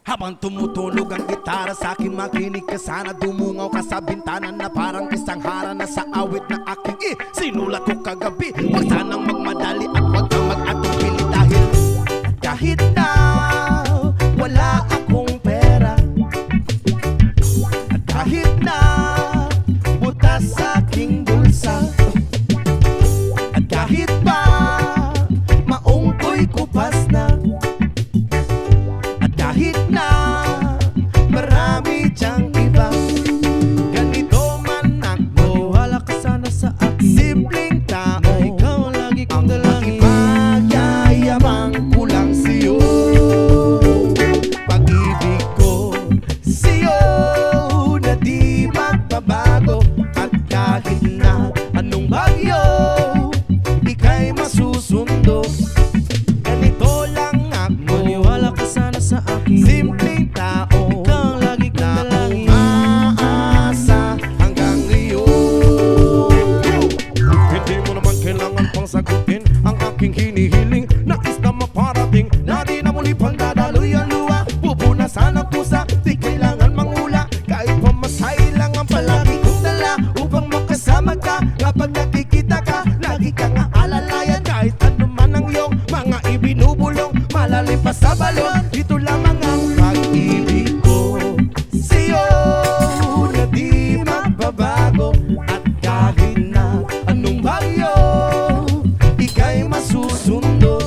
Habang tumutunog ang gitara sa akin, makinig ka sana. Dumungaw ka sa bintana na parang isang harana sa awit na aking sinulat ko kagabi. Huwag sanang magmadali at huwag kang mag-atubili dahil kahit na wala akong pera, at kahit na butas sa aking bulsa, at kahit pa maong ko'y kupas na, at kahit na marami diyang iba, ganito man ako, wala ka sana sa akin. Simpleng tao na ikaw ang lagi kong dalangin. Ipagyayabang ko lang sa'yo, pag-ibig ko sa'yo na di magbabago. At kahit na anong bagyo, ika'y masusundo. Ganito lang ako, maniwala ka sana sa akin. Simpleng tao, ikaw ang lagi kong dalangin, umaasa hanggang ngayon. Hindi mo naman kailangan pang sagutin ang aking hinihiling. Nais na maparating na di na muli pang dadaloy ang luha. Pupunasan ang pusa, di kailangan mangula. Kahit pamasahe lang ang palagi kong dala upang makasama ka. Kapag nakikita ka, lagi kang aalalayan. Kahit ano man ang iyong mga ibinubulong, malalim pa sa balon, ito lamang ang pag-ibig ko sa'yo na di magbabago. At kahit na anong bagyo, ika'y masusundo.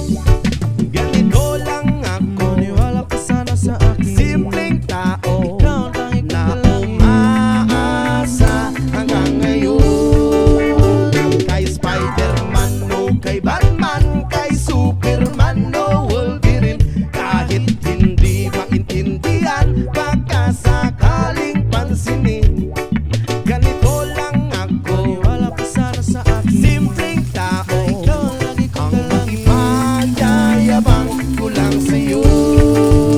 Ganito lang ako, maniwala ka sana sa akin. Simpleng tao, ikaw ang tanging na umaasa hanggang ngayon. Kay Spider-Man o kay Batman, kay Superman o Wolverine, kahit hindi maintindihan, baka sakaling pansinin. Ganito lang ako, maniwala ka sana sa akin. Simpleng tao, ikaw ang lagi kong dalangin, ipagyayabang ko lang sa'yo.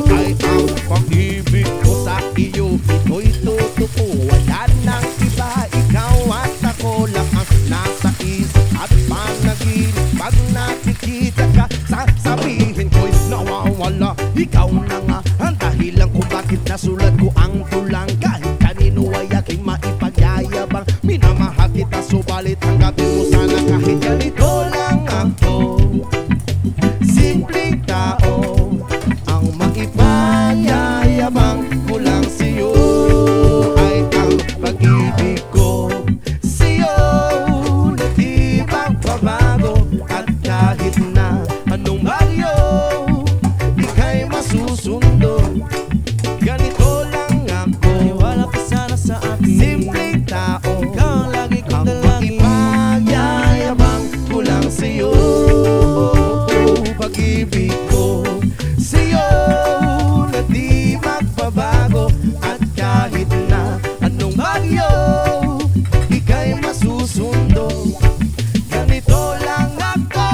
Ay ang pag-ibig ko sa iyo, ito'y totoo, wala nang iba. Ikaw at ako lang ang nasa isip at panaginip. Pag nakikita ka, sasabihin ko'y nawawala. Ikaw na nga ang dahilan kung bakit nasulat ko ang tulang. Kahit kanino ay aking maipagyayabang, minamahal kita subalit tanggapin mo sana kahit ganito lang ako. Simpleng tao, ang maipagyayabang ko lang sa'yo. Ay ang pag-ibig ko sa'yo na di magbabago. At kahit na anong bagyo, ika'y masusundo. Ganito lang ako, maniwala ka sana sa akin. Simpleng tao, ikaw ang lagi kong dalangin, ipagyayabang ko lang sa'yo. Pag-ibig ko sa'yo na di magbabago. At kahit na anong bagyo, ika'y masusundo. Ganito lang ako,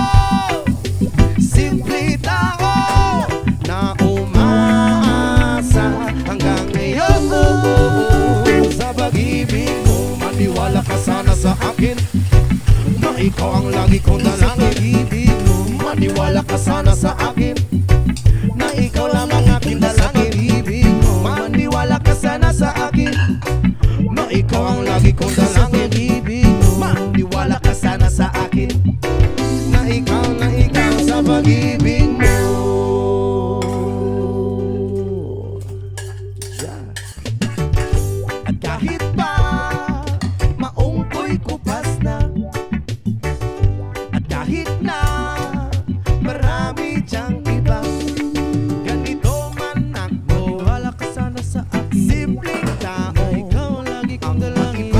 simple tao na umaasa hanggang ngayon. Sa pag-ibig mo, maniwala ka sana sa akin, na ikaw ang lagi kong dalangin. Maniwala ka sana sa akin, na ikaw lamang aking dalangin. Maniwala ka sana sa akin, na ikaw ang lagi kong dalangin. Maniwala ka sana sa akin, na ikaw sa pag-ibig mo. At kahit pa maong ko'y kupas na, at kahit na marami diyang iba, ganito man ako, wala ka sana sa akin. Simpleng tao, ikaw ang lagi kong dalangin,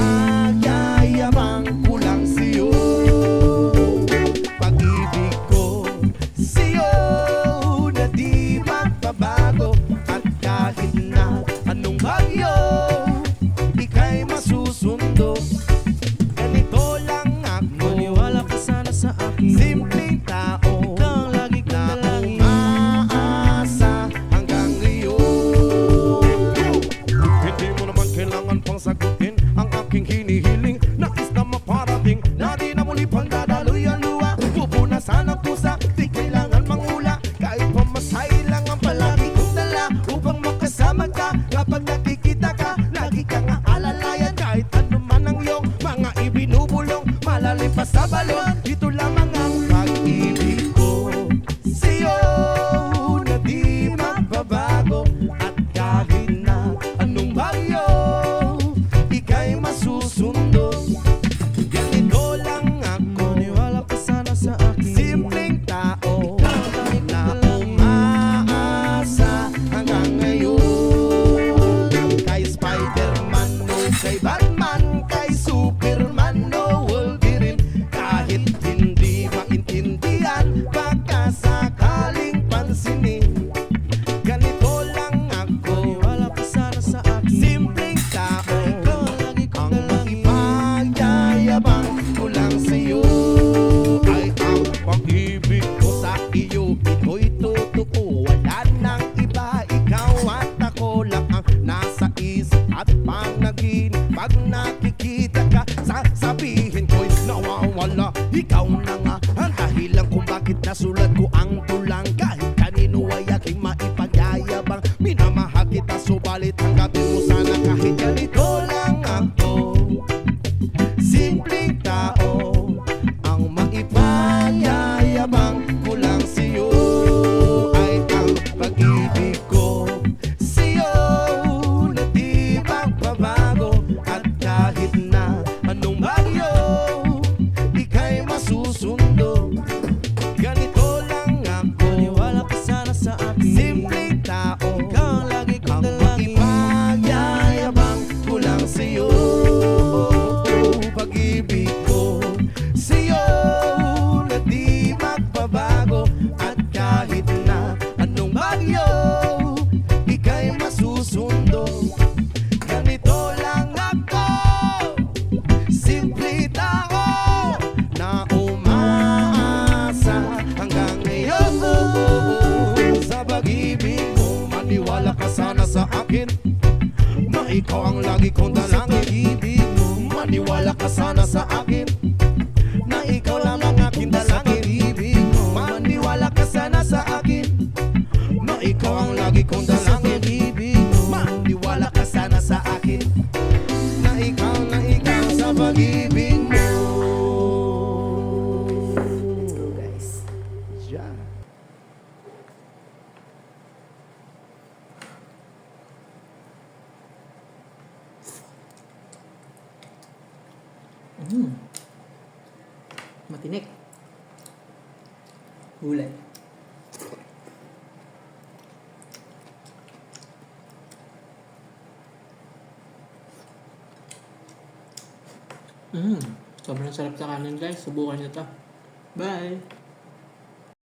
ikaw na nga ang dahilan kung bakit nasulat ko ang tulang. Kahit kanino ay aking maipagyayabang, minamahal kita subalit tanggapin mo sana kahit ganito lang ako. Simpleng tao ang maipagyayabang ko lang sa'yo ay ang pag-ibig ko sa'yo na di magbabago. At kahit na anong bagyo ika'y masusundo. Ganito lang ako, Maniwala ka sana sa akin. simpleng tao Ikaw ang lagi kong ang dalangin. maipagyayabang ko lang sa'yo. Pag-ibig ko sa'yo na di magbabago. At kahit na anong bagyo ika'y masusundo. Ganito lang ako, simple tao na umaasa hanggang ngayon. Sa pag-ibig mo, maniwala ka sana sa akin na ikaw ang lagi kong dalangin. Maniwala ka sana sa akin na ikaw lang ang aking dalangin. Maniwala ka sana sa akin na ikaw ang lagi kong dalangin. Maniwala ka sana sa akin na ikaw sa pag-ibig mo. Let's go, guys. Yeah. Matinik. Gulay. Sobrang sarap sa kanin, guys. Subukan nyo to. Bye!